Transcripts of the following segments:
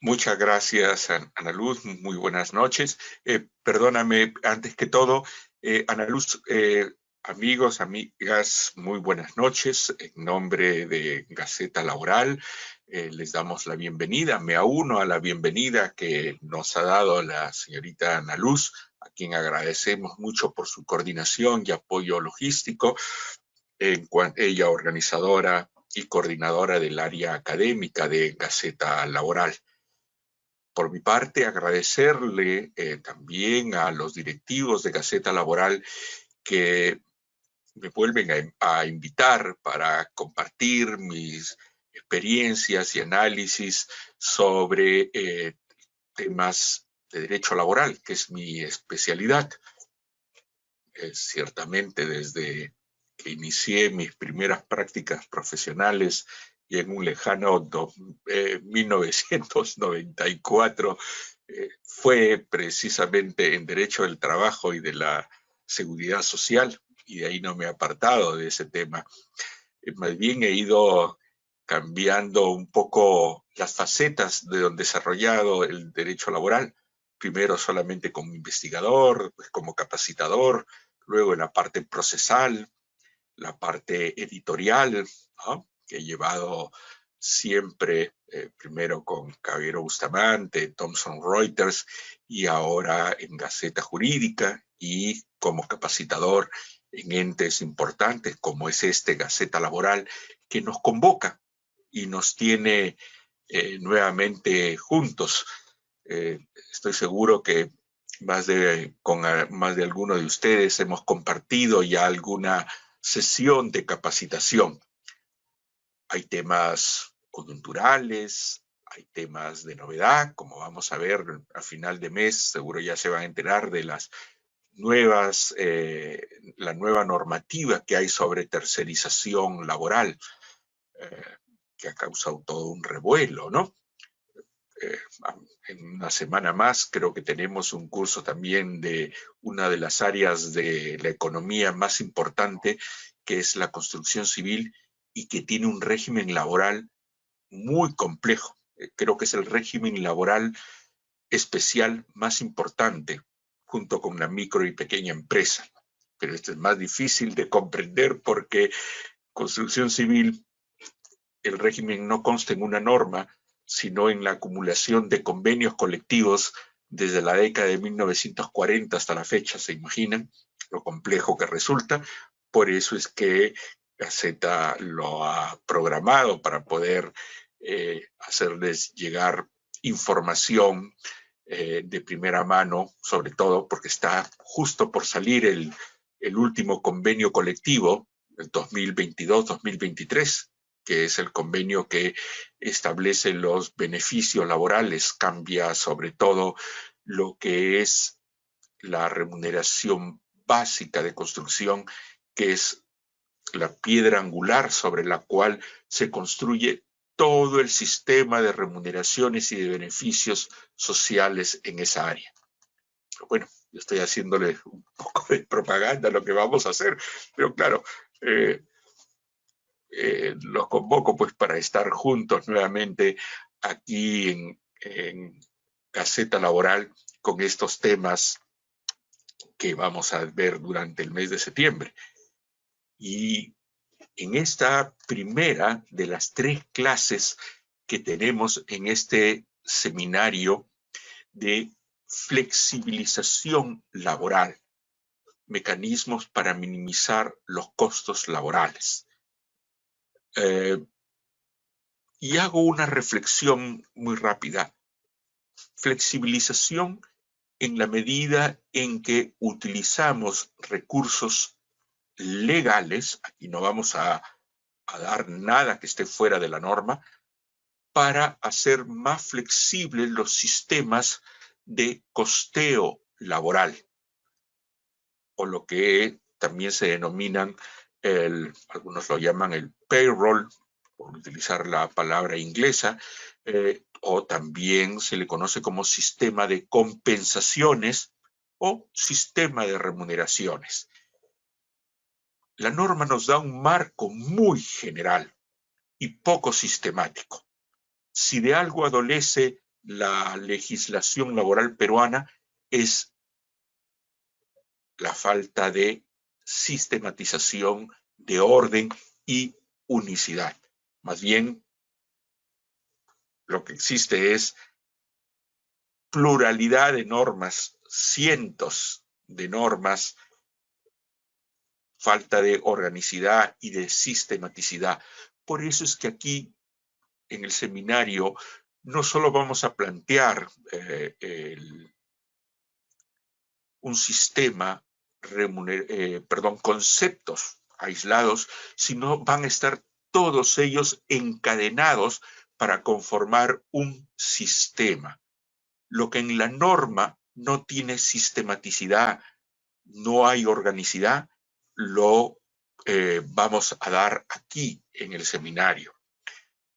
Muchas gracias, Ana Luz. Muy buenas noches. Perdóname, antes que todo, Ana Luz, amigos, amigas, muy buenas noches. En nombre de Gaceta Laboral, les damos la bienvenida. Me uno a la bienvenida que nos ha dado la señorita Ana Luz, a quien agradecemos mucho por su coordinación y apoyo logístico, ella organizadora y coordinadora del área académica de Gaceta Laboral. Por mi parte, agradecerle también a los directivos de Gaceta Laboral que me vuelven a invitar para compartir mis experiencias y análisis sobre temas de derecho laboral, que es mi especialidad. Ciertamente, desde que inicié mis primeras prácticas profesionales y en un lejano 1994, fue precisamente en Derecho del Trabajo y de la Seguridad Social, y de ahí no me he apartado de ese tema. Más bien he ido cambiando un poco las facetas de donde he desarrollado el derecho laboral, primero solamente como investigador, pues como capacitador, luego en la parte procesal, la parte editorial, ¿no?, que he llevado siempre, primero con Caballero Bustamante, Thomson Reuters, y ahora en Gaceta Jurídica, y como capacitador en entes importantes como es Gaceta Laboral, que nos convoca y nos tiene nuevamente juntos. Estoy seguro que con más de alguno de ustedes hemos compartido ya alguna sesión de capacitación. Hay temas coyunturales, hay temas de novedad, como vamos a ver a final de mes, seguro ya se van a enterar de las nuevas, la nueva normativa que hay sobre tercerización laboral, que ha causado todo un revuelo, ¿no? En una semana más creo que tenemos un curso también de una de las áreas de la economía más importante, que es la construcción civil, y que tiene un régimen laboral muy complejo. Creo que es el régimen laboral especial más importante, junto con la micro y pequeña empresa. Pero esto es más difícil de comprender porque construcción civil, el régimen no consta en una norma, sino en la acumulación de convenios colectivos desde la década de 1940 hasta la fecha. ¿Se imaginan lo complejo que resulta? Por eso es que Gaceta lo ha programado para poder hacerles llegar información de primera mano, sobre todo porque está justo por salir el último convenio colectivo, el 2022-2023, que es el convenio que establece los beneficios laborales, cambia sobre todo lo que es la remuneración básica de construcción, que es la piedra angular sobre la cual se construye todo el sistema de remuneraciones y de beneficios sociales en esa área. Pero bueno, yo estoy haciéndole un poco de propaganda a lo que vamos a hacer, pero claro, los convoco pues para estar juntos nuevamente aquí en Gaceta Laboral con estos temas que vamos a ver durante el mes de septiembre. Y en esta primera de las 3 clases que tenemos en este seminario de flexibilización laboral, mecanismos para minimizar los costos laborales. Y hago una reflexión muy rápida. Flexibilización en la medida en que utilizamos recursos legales, aquí no vamos a dar nada que esté fuera de la norma, para hacer más flexibles los sistemas de costeo laboral, o lo que también se denominan, algunos lo llaman el payroll, por utilizar la palabra inglesa, o también se le conoce como sistema de compensaciones o sistema de remuneraciones. La norma nos da un marco muy general y poco sistemático. Si de algo adolece la legislación laboral peruana es la falta de sistematización, de orden y unicidad. Más bien, lo que existe es pluralidad de normas, cientos de normas, falta de organicidad y de sistematicidad. Por eso es que aquí, en el seminario, no solo vamos a plantear un sistema, conceptos aislados, sino van a estar todos ellos encadenados para conformar un sistema. Lo que en la norma no tiene sistematicidad, no hay organicidad, lo vamos a dar aquí en el seminario.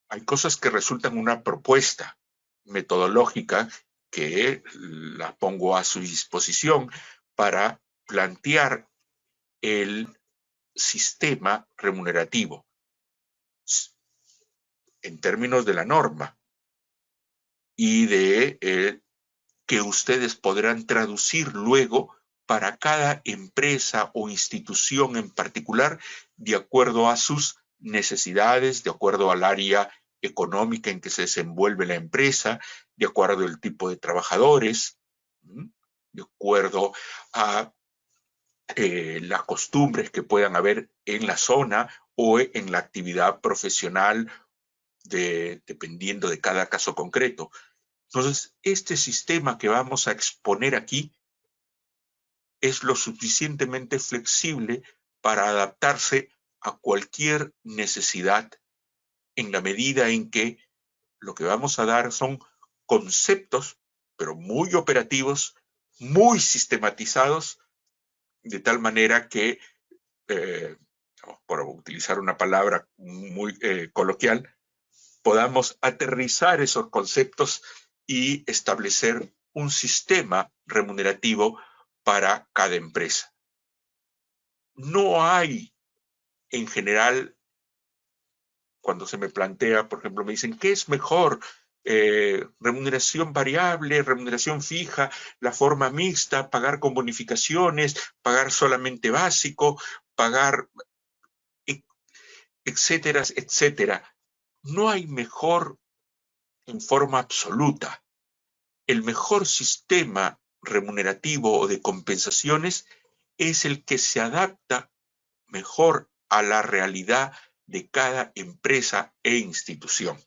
Hay cosas que resultan una propuesta metodológica que la pongo a su disposición para plantear el sistema remunerativo en términos de la norma y de que ustedes podrán traducir luego para cada empresa o institución en particular de acuerdo a sus necesidades, de acuerdo al área económica en que se desenvuelve la empresa, de acuerdo al tipo de trabajadores, de acuerdo a las costumbres que puedan haber en la zona o en la actividad profesional, dependiendo de cada caso concreto. Entonces, este sistema que vamos a exponer aquí es lo suficientemente flexible para adaptarse a cualquier necesidad en la medida en que lo que vamos a dar son conceptos, pero muy operativos, muy sistematizados, de tal manera que, por utilizar una palabra muy coloquial, podamos aterrizar esos conceptos y establecer un sistema remunerativo para cada empresa. No hay, en general, cuando se me plantea, por ejemplo, me dicen, ¿qué es mejor? Remuneración variable, remuneración fija, la forma mixta, pagar con bonificaciones, pagar solamente básico, pagar, etcétera, etcétera. No hay mejor en forma absoluta. El mejor sistema remunerativo o de compensaciones es el que se adapta mejor a la realidad de cada empresa e institución.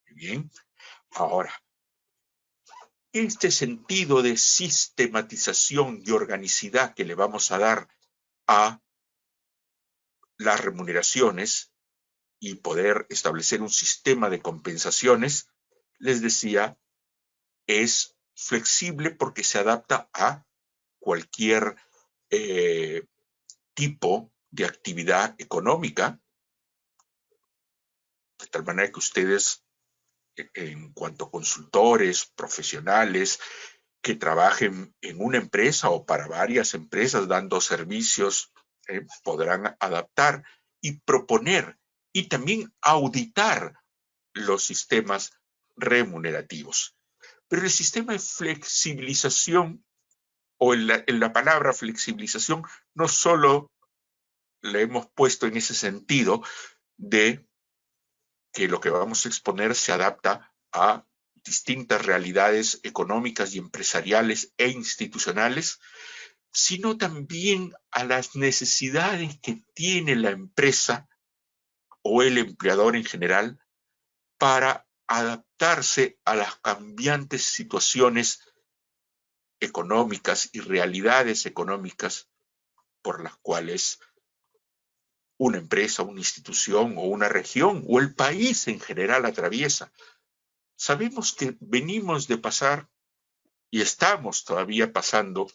Bien, ahora, este sentido de sistematización y organicidad que le vamos a dar a las remuneraciones y poder establecer un sistema de compensaciones, les decía, es flexible porque se adapta a cualquier tipo de actividad económica, de tal manera que ustedes, en cuanto a consultores, profesionales, que trabajen en una empresa o para varias empresas dando servicios, podrán adaptar y proponer y también auditar los sistemas remunerativos. Pero el sistema de flexibilización, o en la palabra flexibilización, no solo le hemos puesto en ese sentido de que lo que vamos a exponer se adapta a distintas realidades económicas y empresariales e institucionales, sino también a las necesidades que tiene la empresa o el empleador en general para adaptarse a las cambiantes situaciones económicas y realidades económicas por las cuales una empresa, una institución o una región o el país en general atraviesa. Sabemos que venimos de pasar y estamos todavía pasando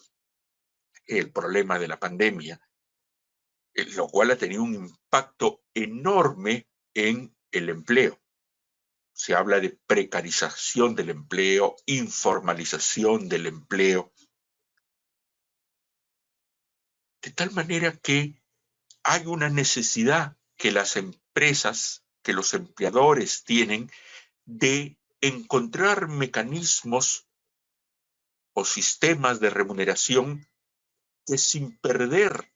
el problema de la pandemia, lo cual ha tenido un impacto enorme en el empleo. Se habla de precarización del empleo, informalización del empleo, de tal manera que hay una necesidad que las empresas, que los empleadores tienen de encontrar mecanismos o sistemas de remuneración que, sin perder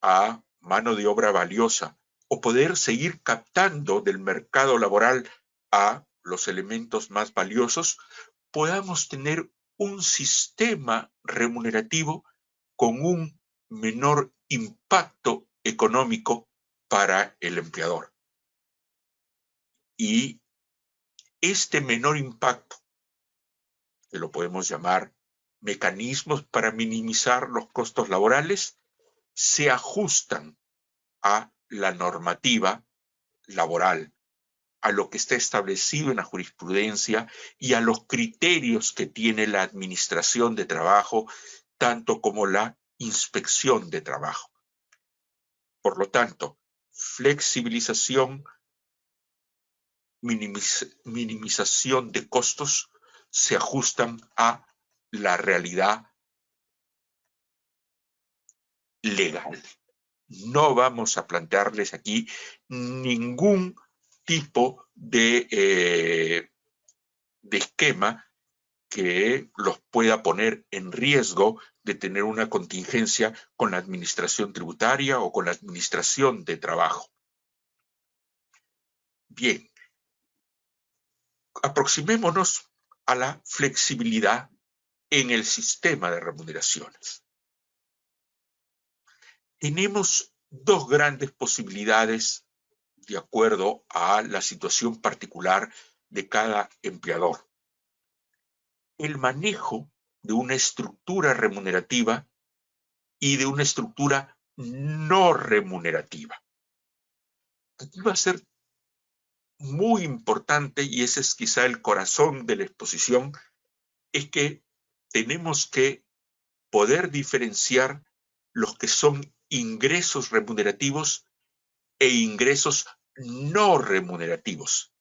a mano de obra valiosa o poder seguir captando del mercado laboral a los elementos más valiosos, podamos tener un sistema remunerativo con un menor impacto económico para el empleador. Y este menor impacto, que lo podemos llamar mecanismos para minimizar los costos laborales, se ajustan a la normativa laboral, a lo que está establecido en la jurisprudencia y a los criterios que tiene la administración de trabajo, tanto como la inspección de trabajo. Por lo tanto, flexibilización, minimización de costos se ajustan a la realidad legal. No vamos a plantearles aquí ningún tipo de esquema que los pueda poner en riesgo de tener una contingencia con la administración tributaria o con la administración de trabajo. Bien, aproximémonos a la flexibilidad en el sistema de remuneraciones. Tenemos dos grandes posibilidades de acuerdo a la situación particular de cada empleador. El manejo de una estructura remunerativa y de una estructura no remunerativa. Aquí va a ser muy importante, y ese es quizá el corazón de la exposición, es que tenemos que poder diferenciar los que son ingresos remunerativos e ingresos no remunerativos.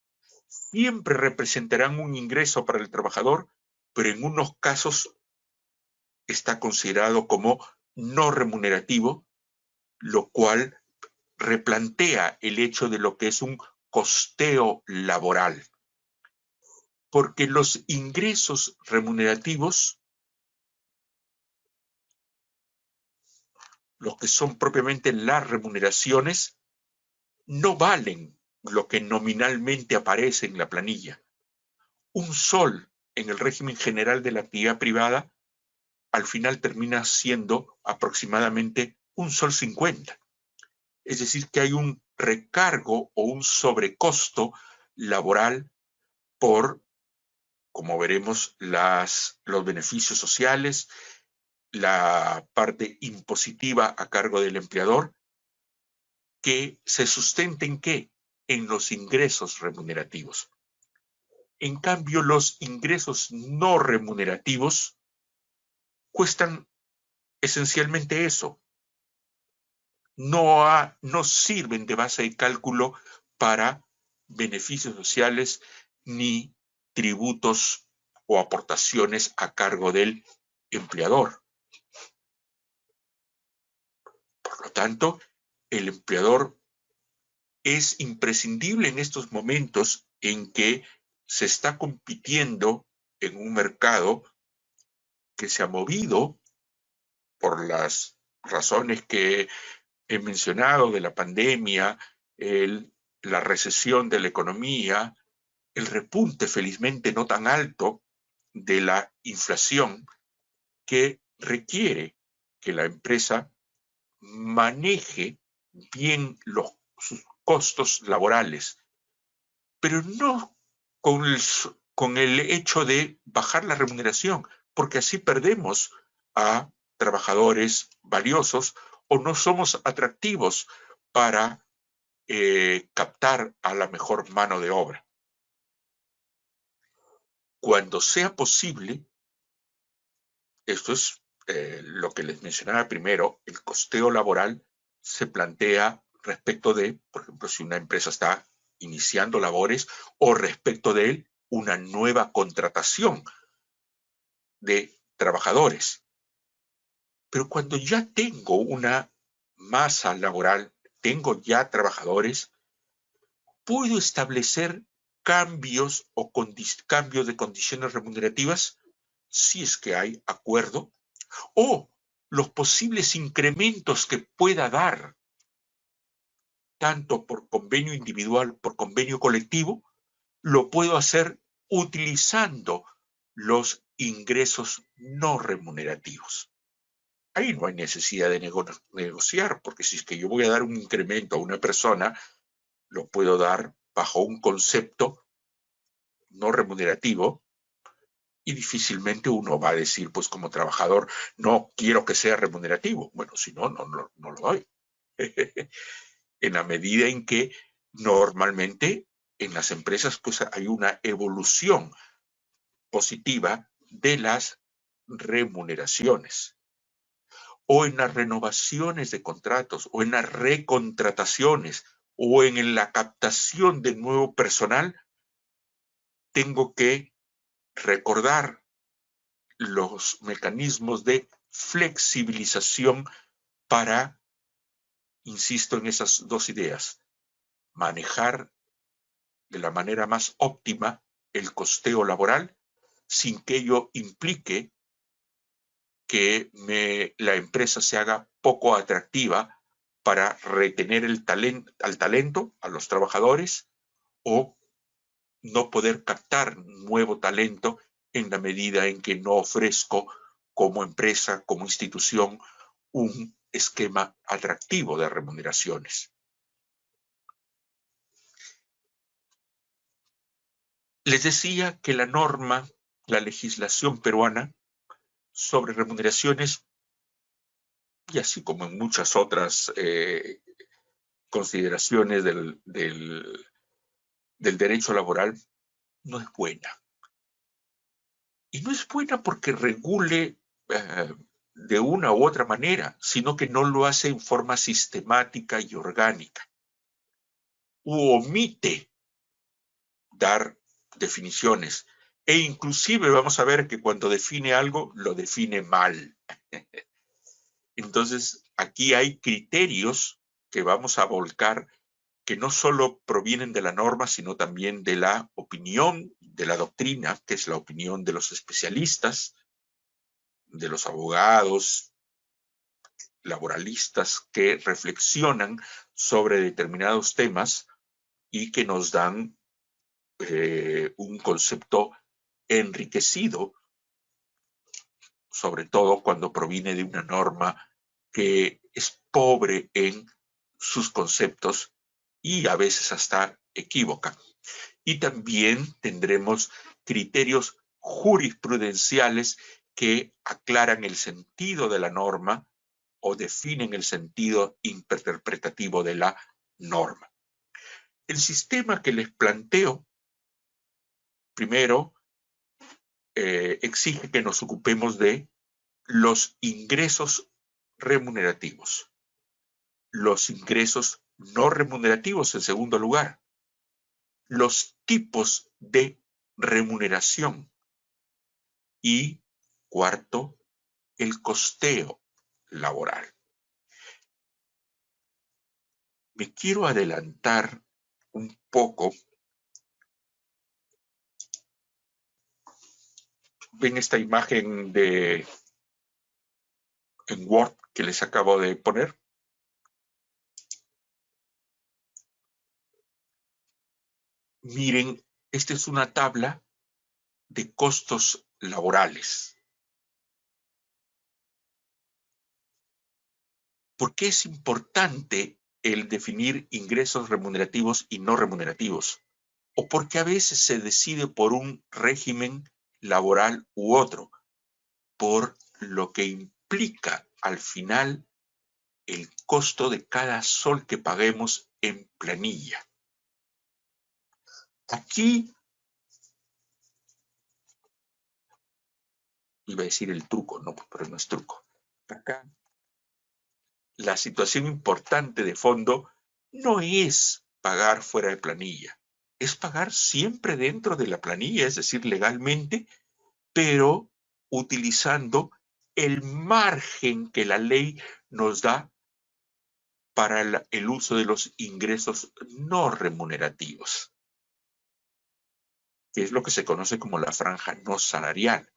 Siempre representarán un ingreso para el trabajador, pero en unos casos está considerado como no remunerativo, lo cual replantea el hecho de lo que es un costeo laboral. Porque los ingresos remunerativos, los que son propiamente las remuneraciones, no valen lo que nominalmente aparece en la planilla. Un sol en el régimen general de la actividad privada al final termina siendo aproximadamente un sol 50. Es decir, que hay un recargo o un sobrecosto laboral por, como veremos, los beneficios sociales, la parte impositiva a cargo del empleador, que se sustenta ¿en qué? En los ingresos remunerativos. En cambio, los ingresos no remunerativos cuestan esencialmente eso. No sirven de base de cálculo para beneficios sociales ni tributos o aportaciones a cargo del empleador. Por lo tanto, el empleador es imprescindible en estos momentos en que se está compitiendo en un mercado que se ha movido por las razones que he mencionado de la pandemia, la recesión de la economía, el repunte felizmente no tan alto de la inflación, que requiere que la empresa maneje bien sus costos laborales, pero no con el hecho de bajar la remuneración, porque así perdemos a trabajadores valiosos o no somos atractivos para captar a la mejor mano de obra. Cuando sea posible, esto es lo que les mencionaba primero, el costeo laboral se plantea respecto de, por ejemplo, si una empresa está iniciando labores o respecto de una nueva contratación de trabajadores. Pero cuando ya tengo una masa laboral, tengo ya trabajadores, puedo establecer cambios o cambios de condiciones remunerativas, si es que hay acuerdo, o los posibles incrementos que pueda dar, tanto por convenio individual, por convenio colectivo, lo puedo hacer utilizando los ingresos no remunerativos. Ahí no hay necesidad de negociar, porque si es que yo voy a dar un incremento a una persona, lo puedo dar bajo un concepto no remunerativo y difícilmente uno va a decir, pues como trabajador, no quiero que sea remunerativo. Bueno, si no, no lo doy. En la medida en que normalmente en las empresas pues hay una evolución positiva de las remuneraciones, o en las renovaciones de contratos, o en las recontrataciones, o en la captación de nuevo personal, tengo que recordar los mecanismos de flexibilización para, insisto en esas dos ideas, manejar de la manera más óptima el costeo laboral sin que ello implique que la empresa se haga poco atractiva para retener al talento, a los trabajadores, o no poder captar nuevo talento en la medida en que no ofrezco como empresa, como institución, un esquema atractivo de remuneraciones. Les decía que la norma, la legislación peruana sobre remuneraciones, y así como en muchas otras consideraciones del derecho laboral, no es buena. Y no es buena porque regule de una u otra manera, sino que no lo hace en forma sistemática y orgánica. U omite dar definiciones. E inclusive vamos a ver que cuando define algo, lo define mal. Entonces, aquí hay criterios que vamos a volcar que no solo provienen de la norma, sino también de la opinión, de la doctrina, que es la opinión de los especialistas, de los abogados, laboralistas que reflexionan sobre determinados temas y que nos dan un concepto enriquecido, sobre todo cuando proviene de una norma que es pobre en sus conceptos y a veces hasta equívoca. Y también tendremos criterios jurisprudenciales que aclaran el sentido de la norma o definen el sentido interpretativo de la norma. El sistema que les planteo, primero, exige que nos ocupemos de los ingresos remunerativos, los ingresos no remunerativos en segundo lugar, los tipos de remuneración y, cuarto, el costeo laboral. Me quiero adelantar un poco. Ven esta imagen en Word que les acabo de poner. Miren, esta es una tabla de costos laborales. ¿Por qué es importante el definir ingresos remunerativos y no remunerativos? O porque a veces se decide por un régimen laboral u otro, por lo que implica al final el costo de cada sol que paguemos en planilla. Aquí iba a decir el truco, no, pero no es truco. Acá la situación importante de fondo no es pagar fuera de planilla, es pagar siempre dentro de la planilla, es decir, legalmente, pero utilizando el margen que la ley nos da para el uso de los ingresos no remunerativos. que es lo que se conoce como la franja no salarial.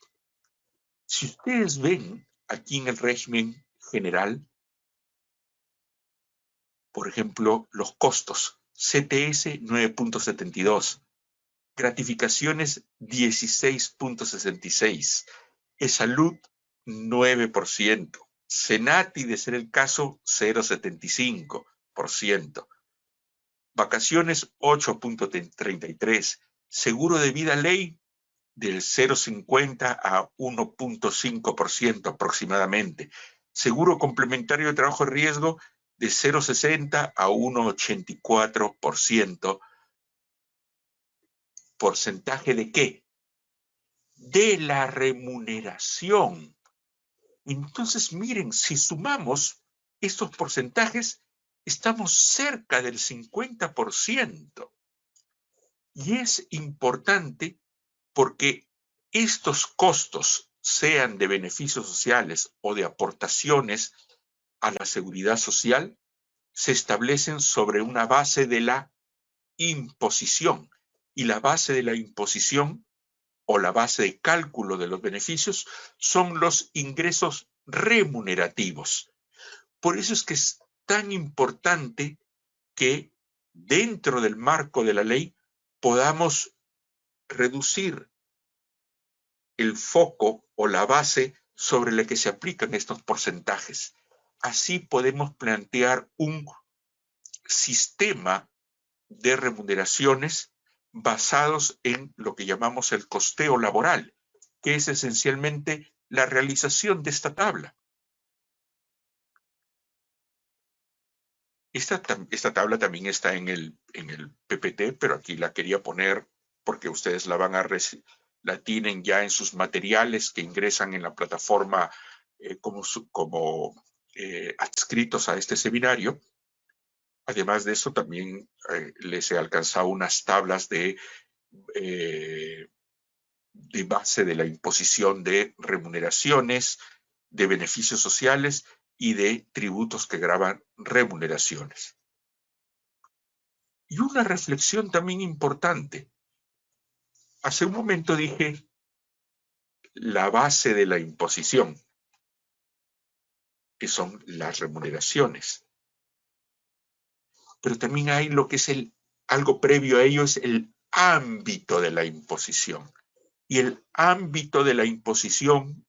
Si ustedes ven aquí en el régimen general, por ejemplo, los costos, CTS 9.72, gratificaciones 16.66, salud 9%, Senati, de ser el caso, 0.75%, vacaciones 8.33%, seguro de vida ley del 0.50 a 1.5% aproximadamente, seguro complementario de trabajo de riesgo de 0.60 a 1.84%. ¿Porcentaje de qué? De la remuneración. Entonces, miren, si sumamos estos porcentajes, estamos cerca del 50%. Y es importante porque estos costos, sean de beneficios sociales o de aportaciones a la seguridad social, se establecen sobre una base de la imposición. Y la base de la imposición o la base de cálculo de los beneficios son los ingresos remunerativos. Por eso es que es tan importante que dentro del marco de la ley podamos reducir el foco o la base sobre la que se aplican estos porcentajes. Así podemos plantear un sistema de remuneraciones basados en lo que llamamos el costeo laboral, que es esencialmente la realización de esta tabla. Esta tabla también está en el PPT, pero aquí la quería poner porque ustedes la tienen ya en sus materiales que ingresan en la plataforma como adscritos a este seminario. Además de eso, también les he alcanzado unas tablas de base de la imposición de remuneraciones, de beneficios sociales y de tributos que gravan remuneraciones. Y una reflexión también importante. Hace un momento dije la base de la imposición, que son las remuneraciones. Pero también hay lo que es algo previo a ello, es el ámbito de la imposición. Y el ámbito de la imposición,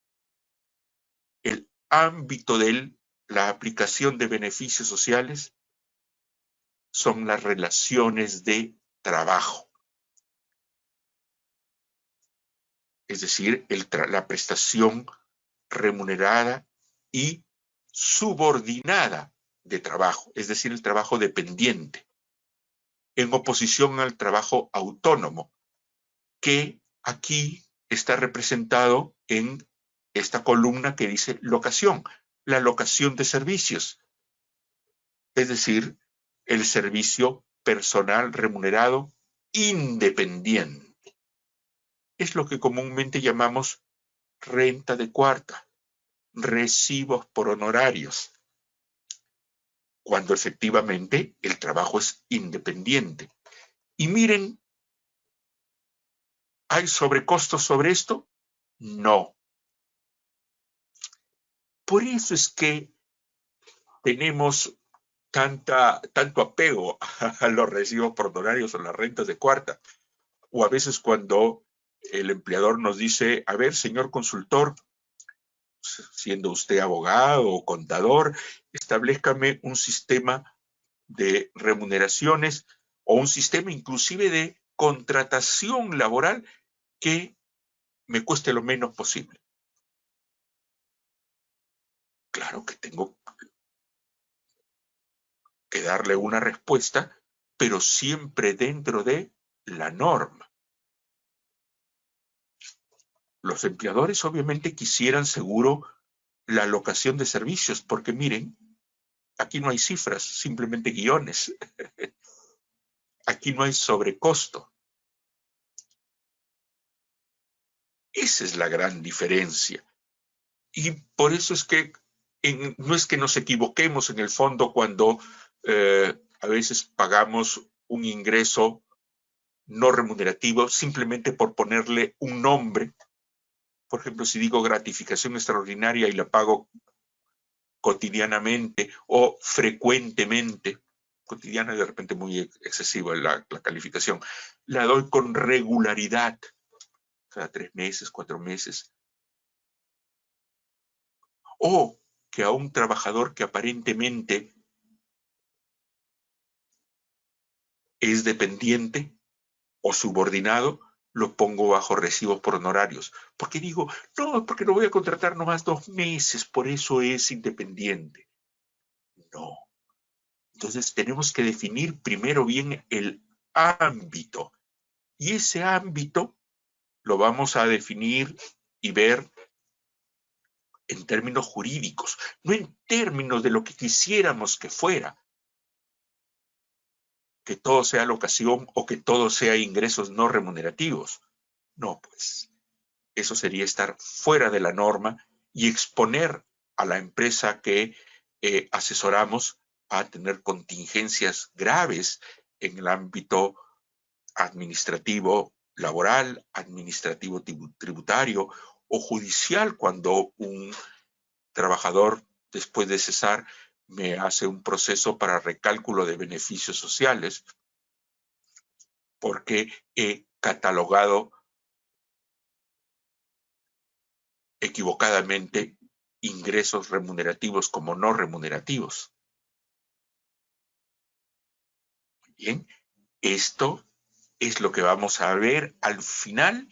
el ámbito de la aplicación de beneficios sociales, son las relaciones de trabajo. Es decir, la prestación remunerada y subordinada de trabajo, es decir, el trabajo dependiente, en oposición al trabajo autónomo, que aquí está representado en esta columna que dice locación, la locación de servicios, es decir, el servicio personal remunerado independiente. Es lo que comúnmente llamamos renta de cuarta, recibos por honorarios, cuando efectivamente el trabajo es independiente. Y miren, ¿hay sobrecostos sobre esto? No. Por eso es que tenemos tanto apego a los recibos por honorarios o las rentas de cuarta. O a veces cuando el empleador nos dice, a ver, señor consultor, siendo usted abogado o contador, establezcame un sistema de remuneraciones o un sistema inclusive de contratación laboral que me cueste lo menos posible. Claro que tengo que darle una respuesta, pero siempre dentro de la norma. Los empleadores obviamente quisieran seguro la locación de servicios, porque miren, aquí no hay cifras, simplemente guiones. Aquí no hay sobrecosto. Esa es la gran diferencia. Y por eso es que no es que nos equivoquemos en el fondo cuando a veces pagamos un ingreso no remunerativo simplemente por ponerle un nombre. Por ejemplo, si digo gratificación extraordinaria y la pago cotidianamente o frecuentemente, cotidiana de repente muy excesiva la calificación, la doy con regularidad, cada 3 meses, 4 meses, o que a un trabajador que aparentemente es dependiente o subordinado, lo pongo bajo recibos por honorarios. Porque digo, no, porque lo voy a contratar nomás 2 meses, por eso es independiente. No. Entonces tenemos que definir primero bien el ámbito. Y ese ámbito lo vamos a definir y ver en términos jurídicos, no en términos de lo que quisiéramos que fuera, que todo sea locación o que todo sea ingresos no remunerativos. No, pues eso sería estar fuera de la norma y exponer a la empresa que asesoramos a tener contingencias graves en el ámbito administrativo laboral, administrativo tributario o judicial, cuando un trabajador después de cesar me hace un proceso para recálculo de beneficios sociales porque he catalogado equivocadamente ingresos remunerativos como no remunerativos. Bien, esto es lo que vamos a ver al final,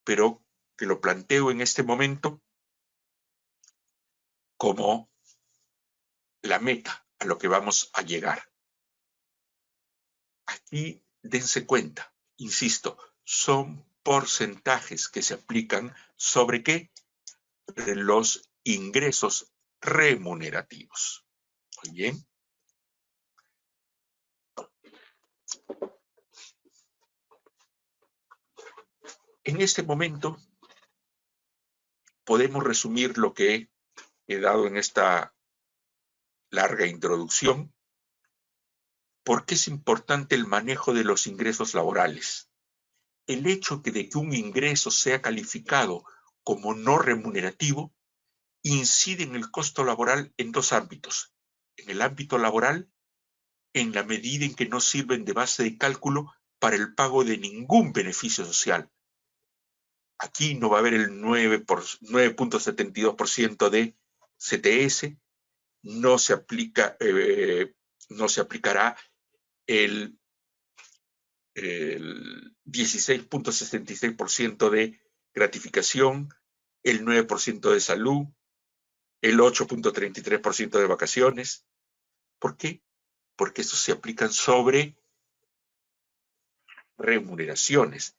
pero que lo planteo en este momento como la meta a lo que vamos a llegar. Aquí dense cuenta, insisto, son porcentajes que se aplican ¿sobre qué? Los ingresos remunerativos. Muy bien. En este momento podemos resumir lo que he dado en esta larga introducción. ¿Por qué es importante el manejo de los ingresos laborales? El hecho de que un ingreso sea calificado como no remunerativo incide en el costo laboral en 2 ámbitos. En el ámbito laboral, en la medida en que no sirven de base de cálculo para el pago de ningún beneficio social. Aquí no va a haber el 9.72% de CTS, no se aplicará el 16.66% de gratificación, el 9% de salud, el 8.33% de vacaciones. ¿Por qué? Porque estos se aplican sobre remuneraciones.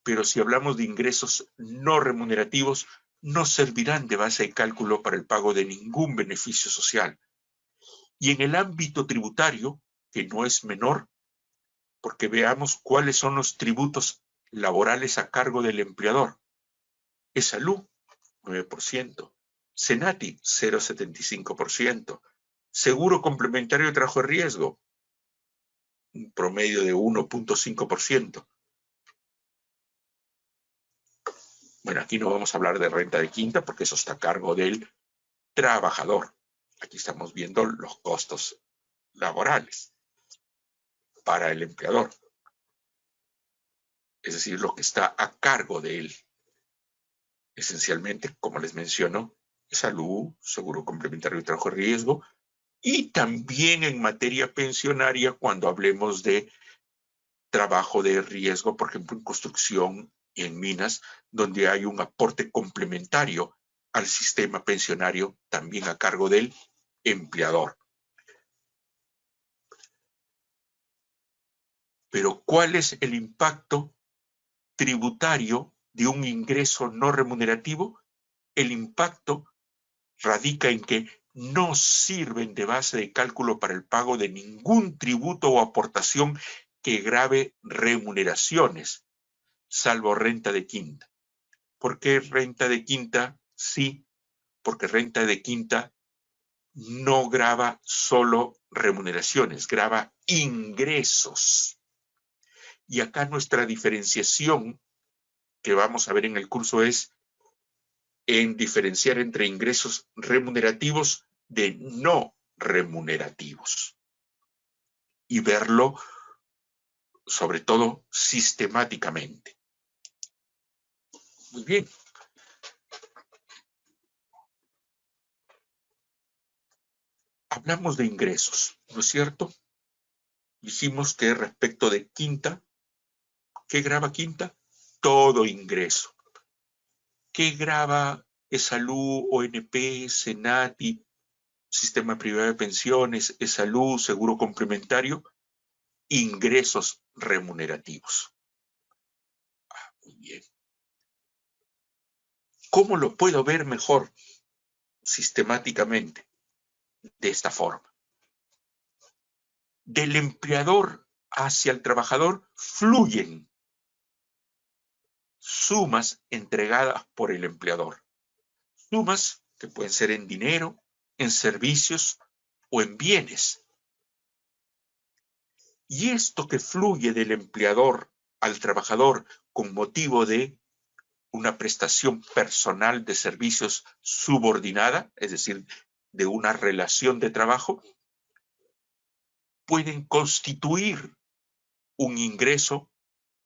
Pero si hablamos de ingresos no remunerativos, no servirán de base de cálculo para el pago de ningún beneficio social. Y en el ámbito tributario, que no es menor, porque veamos cuáles son los tributos laborales a cargo del empleador. Es salud, 9%. Senati, 0,75%. Seguro complementario de trabajo de riesgo, un promedio de 1.5%. Bueno, aquí no vamos a hablar de renta de quinta porque eso está a cargo del trabajador. Aquí estamos viendo los costos laborales para el empleador. Es decir, lo que está a cargo de él. Esencialmente, como les menciono, salud, seguro complementario de trabajo de riesgo, y también en materia pensionaria cuando hablemos de trabajo de riesgo, por ejemplo, en construcción y en minas, donde hay un aporte complementario al sistema pensionario también a cargo del empleador. Pero ¿cuál es el impacto tributario de un ingreso no remunerativo? El impacto radica en que no sirven de base de cálculo para el pago de ningún tributo o aportación que grave remuneraciones, salvo renta de quinta. ¿Por qué renta de quinta? Sí, porque renta de quinta no grava solo remuneraciones, grava ingresos. Y acá nuestra diferenciación que vamos a ver en el curso es en diferenciar entre ingresos remunerativos de no remunerativos y verlo sobre todo sistemáticamente. Muy bien. Hablamos de ingresos, ¿no es cierto? Dijimos que respecto de quinta, ¿qué grava quinta? Todo ingreso. ¿Qué grava ESALU, ONP, SENATI, Sistema Privado de Pensiones, ESALU, Seguro Complementario? Ingresos remunerativos. Muy bien. ¿Cómo lo puedo ver mejor sistemáticamente? De esta forma. Del empleador hacia el trabajador fluyen sumas entregadas por el empleador. Sumas que pueden ser en dinero, en servicios o en bienes. Y esto que fluye del empleador al trabajador con motivo de una prestación personal de servicios subordinada, es decir, de una relación de trabajo, pueden constituir un ingreso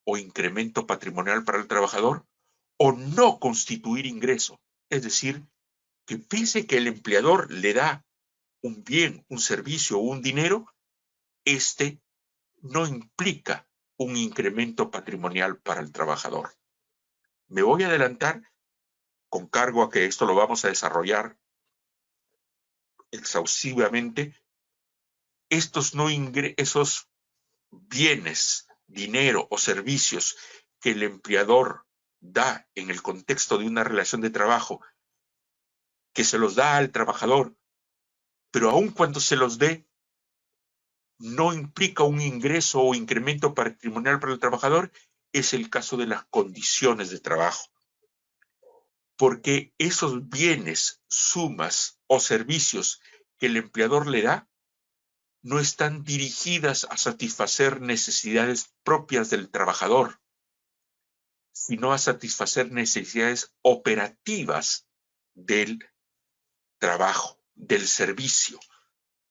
o incremento patrimonial para el trabajador o no constituir ingreso. Es decir, que pese que el empleador le da un bien, un servicio o un dinero, este no implica un incremento patrimonial para el trabajador. Me voy a adelantar con cargo a que esto lo vamos a desarrollar exhaustivamente. Esos bienes, dinero o servicios que el empleador da en el contexto de una relación de trabajo, que se los da al trabajador, pero aun cuando se los dé, no implica un ingreso o incremento patrimonial para el trabajador, es el caso de las condiciones de trabajo. Porque esos bienes, sumas o servicios que el empleador le da no están dirigidas a satisfacer necesidades propias del trabajador, sino a satisfacer necesidades operativas del trabajo, del servicio,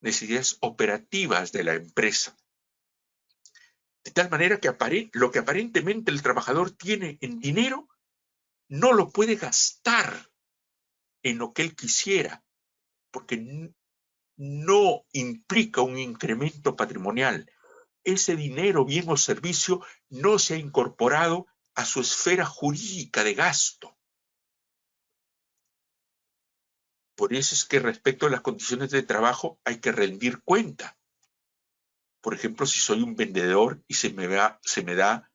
necesidades operativas de la empresa. De tal manera que lo que aparentemente el trabajador tiene en dinero no lo puede gastar en lo que él quisiera, porque no implica un incremento patrimonial. Ese dinero, bien o servicio no se ha incorporado a su esfera jurídica de gasto. Por eso es que respecto a las condiciones de trabajo hay que rendir cuenta. Por ejemplo, si soy un vendedor y se me da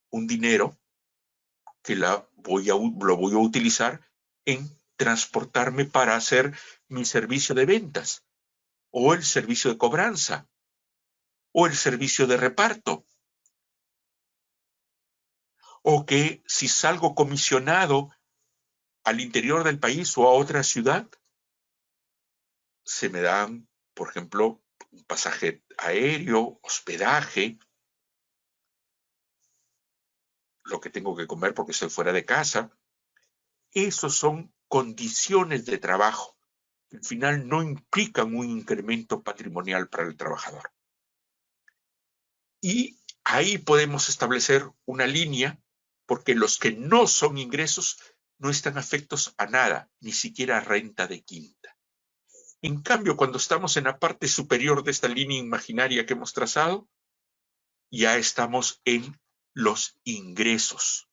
un dinero que lo voy a utilizar en transportarme para hacer mi servicio de ventas, o el servicio de cobranza, o el servicio de reparto. O que si salgo comisionado al interior del país o a otra ciudad, se me dan, por ejemplo, un pasaje aéreo, hospedaje, lo que tengo que comer porque estoy fuera de casa. Esos son condiciones de trabajo que al final no implican un incremento patrimonial para el trabajador. Y ahí podemos establecer una línea, porque los que no son ingresos no están afectos a nada, ni siquiera a renta de quinta. En cambio, cuando estamos en la parte superior de esta línea imaginaria que hemos trazado, ya estamos en los ingresos,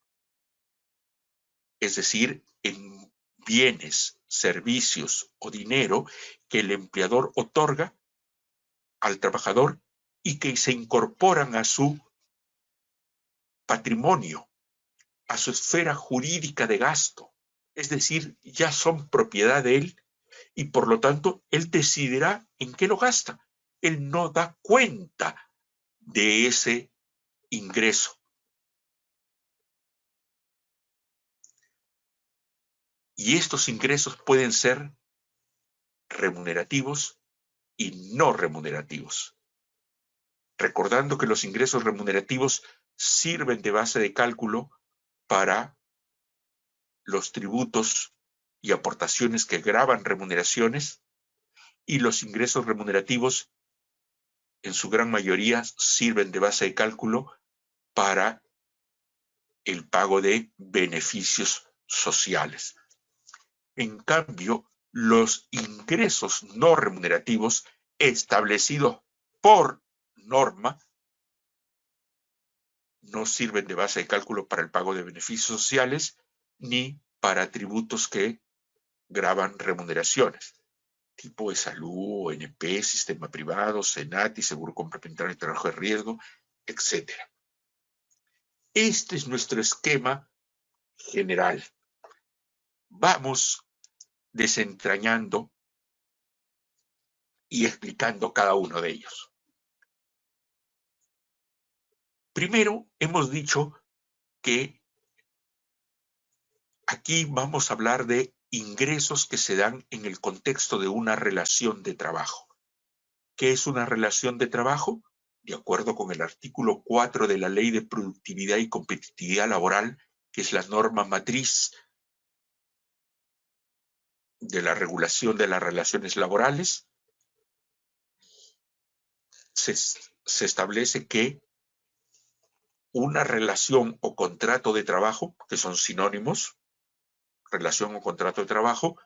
es decir, en bienes, servicios o dinero que el empleador otorga al trabajador y que se incorporan a su patrimonio, a su esfera jurídica de gasto. Es decir, ya son propiedad de él y por lo tanto él decidirá en qué lo gasta. Él no da cuenta de ese ingreso. Y estos ingresos pueden ser remunerativos y no remunerativos. recordando que los ingresos remunerativos sirven de base de cálculo para los tributos y aportaciones que gravan remuneraciones, y los ingresos remunerativos en su gran mayoría sirven de base de cálculo para el pago de beneficios sociales. En cambio, los ingresos no remunerativos establecidos por norma no sirven de base de cálculo para el pago de beneficios sociales ni para tributos que gravan remuneraciones, tipo de salud, ONP, sistema privado, SENATI, seguro complementario de trabajo de riesgo, etc. Este es nuestro esquema general. Vamos desentrañando y explicando cada uno de ellos. Primero, hemos dicho que aquí vamos a hablar de ingresos que se dan en el contexto de una relación de trabajo. ¿Qué es una relación de trabajo? De acuerdo con el artículo 4 de la Ley de Productividad y Competitividad Laboral, que es la norma matriz de la regulación de las relaciones laborales, se establece que una relación o contrato de trabajo, que son sinónimos, relación o contrato de trabajo,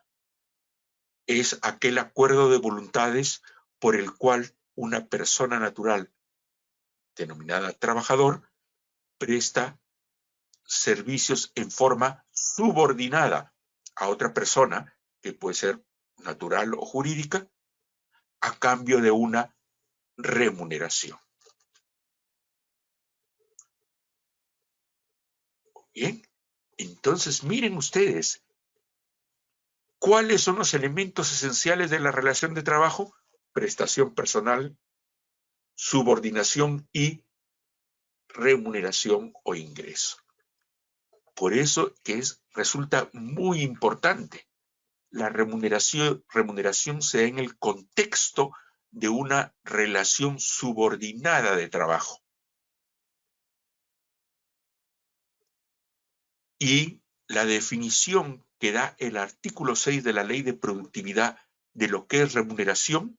es aquel acuerdo de voluntades por el cual una persona natural, denominada trabajador, presta servicios en forma subordinada a otra persona, que puede ser natural o jurídica, a cambio de una remuneración. Bien, entonces miren ustedes, ¿cuáles son los elementos esenciales de la relación de trabajo? Prestación personal, subordinación y remuneración o ingreso. Por eso que resulta muy importante. La remuneración se da en el contexto de una relación subordinada de trabajo. Y la definición que da el artículo 6 de la Ley de Productividad de lo que es remuneración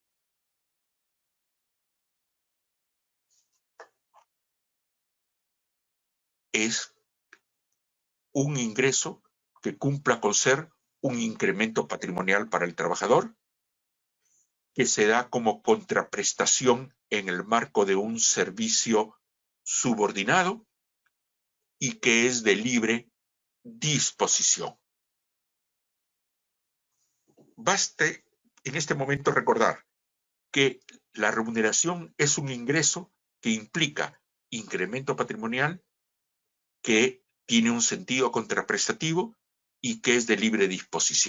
es un ingreso que cumpla con ser un incremento patrimonial para el trabajador, que se da como contraprestación en el marco de un servicio subordinado y que es de libre disposición. Baste en este momento recordar que la remuneración es un ingreso que implica incremento patrimonial, que tiene un sentido contraprestativo y que es de libre disposición.